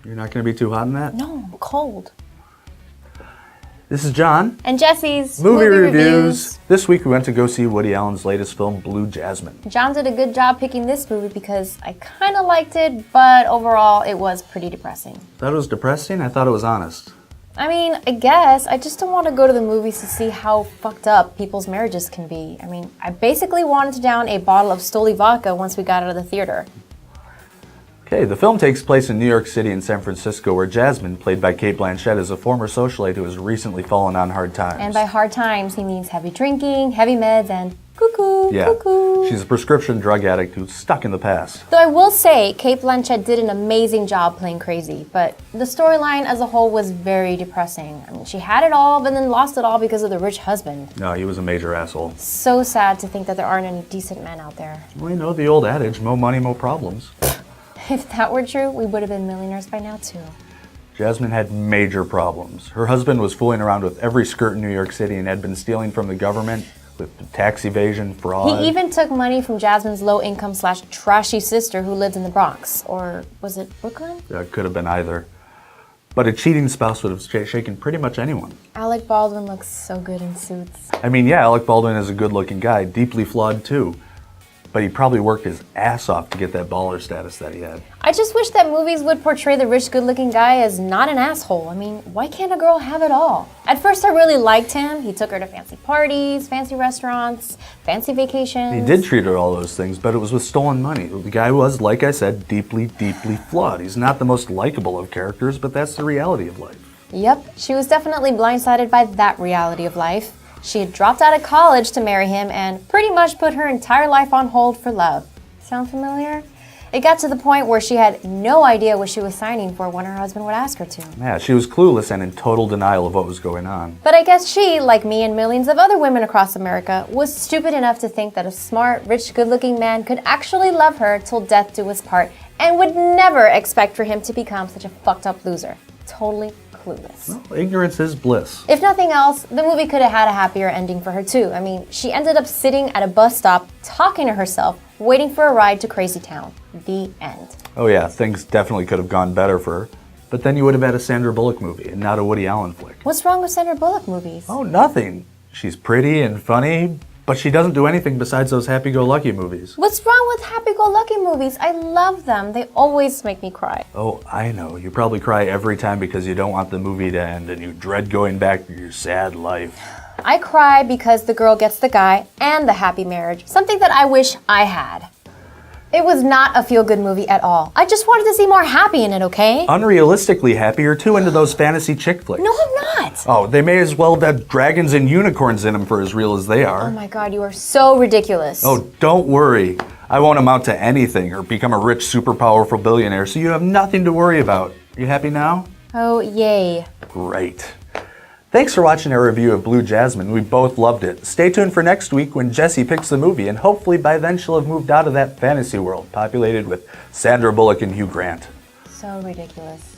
You're not going to be too hot in that? No, I'm cold. This is John. And Jessi's Movie Reviews. This week we went to go see Woody Allen's latest film, Blue Jasmine. John did a good job picking this movie because I kind of liked it, but overall it was pretty depressing. Thought it was depressing? I thought it was honest. I mean, I guess. I just don't want to go to the movies to see how fucked up people's marriages can be. I mean, I basically wanted to down a bottle of Stoli vodka once we got out of the theater. Okay, the film takes place in New York City and San Francisco, where Jasmine, played by Cate Blanchett, is a former socialite who has recently fallen on hard times. And by hard times, he means heavy drinking, heavy meds, and cuckoo, cuckoo. She's a prescription drug addict who's stuck in the past. Though I will say, Cate Blanchett did an amazing job playing crazy, but the storyline as a whole was very depressing. I mean, she had it all, but then lost it all because of the rich husband. No, he was a major asshole. So sad to think that there aren't any decent men out there. Well, you know the old adage, more money, more problems. If that were true, we would have been millionaires by now, too. Jasmine had major problems. Her husband was fooling around with every skirt in New York City and had been stealing from the government with tax evasion, fraud. He even took money from Jasmine's low-income / trashy sister who lived in the Bronx. Or was it Brooklyn? It could have been either. But a cheating spouse would have shaken pretty much anyone. Alec Baldwin looks so good in Suits. I mean, yeah, Alec Baldwin is a good-looking guy, deeply flawed too. But he probably worked his ass off to get that baller status that he had. I just wish that movies would portray the rich, good-looking guy as not an asshole. I mean, why can't a girl have it all? At first, I really liked him. He took her to fancy parties, fancy restaurants, fancy vacations. He did treat her all those things, but it was with stolen money. The guy was, like I said, deeply, deeply flawed. He's not the most likable of characters, but that's the reality of life. Yep, she was definitely blindsided by that reality of life. She had dropped out of college to marry him and pretty much put her entire life on hold for love. Sound familiar? It got to the point where she had no idea what she was signing for when her husband would ask her to. Yeah, she was clueless and in total denial of what was going on. But I guess she, like me and millions of other women across America, was stupid enough to think that a smart, rich, good-looking man could actually love her till death do us part and would never expect for him to become such a fucked up loser. Totally clueless. Well, ignorance is bliss. If nothing else, the movie could have had a happier ending for her too. I mean, she ended up sitting at a bus stop, talking to herself, waiting for a ride to Crazy Town. The end. Oh yeah, things definitely could have gone better for her. But then you would have had a Sandra Bullock movie and not a Woody Allen flick. What's wrong with Sandra Bullock movies? Oh, nothing. She's pretty and funny, but she doesn't do anything besides those happy-go-lucky movies. What's wrong with happy-go-lucky movies? I love them. They always make me cry. Oh, I know. You probably cry every time because you don't want the movie to end and you dread going back to your sad life. I cry because the girl gets the guy and the happy marriage, something that I wish I had. It was not a feel-good movie at all. I just wanted to see more happy in it, okay? Unrealistically happy. You're too into those fantasy chick flicks. No, I'm not. Oh, they may as well have dragons and unicorns in them for as real as they are. Oh my God, you are so ridiculous. Oh, don't worry. I won't amount to anything or become a rich, super powerful billionaire, so you have nothing to worry about. You happy now? Oh, yay. Great. Thanks for watching our review of Blue Jasmine. We both loved it. Stay tuned for next week when Jessi picks the movie, and hopefully by then she'll have moved out of that fantasy world populated with Sandra Bullock and Hugh Grant. So ridiculous.